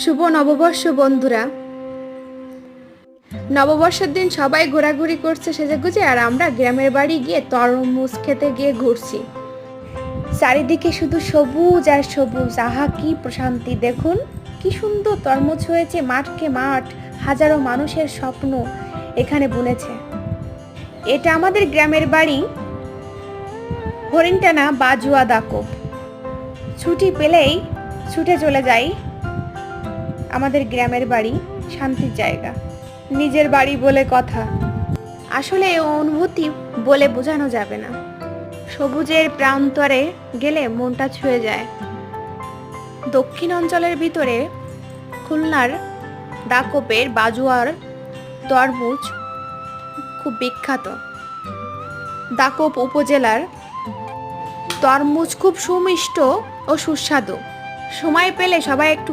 শুভ নববর্ষ বন্ধুরা। নববর্ষের দিন সবাই ঘোরাঘুরি করছে সেজেগুজে, আর আমরা গ্রামের বাড়ি গিয়ে তরমুজ খেতে গিয়ে ঘুরছি। চারিদিকে শুধু সবুজ আর সবুজ, আহা কি প্রশান্তি! দেখুন কি সুন্দর তরমুজ হয়েছে, মাঠকে মাঠ, হাজারো মানুষের স্বপ্ন এখানে বুনেছে। এটা আমাদের গ্রামের বাড়ি হরিণটানা বাজুয়া দাকব। ছুটি পেলেই ছুটে চলে যাই আমাদের গ্রামের বাড়ি, শান্তির জায়গা, নিজের বাড়ি বলে কথা। আসলে এই অনুভূতি বলে বোঝানো যাবে না। সবুজের প্রান্তরে গেলে মনটা ছুঁয়ে যায়। দক্ষিণ অঞ্চলের ভিতরে খুলনার দাকপের বাজুয়ার তরমুজ খুব বিখ্যাত। দাকপ উপজেলার তরমুজ খুব সুমিষ্ট ও সুস্বাদু। সময় পেলে সবাই একটু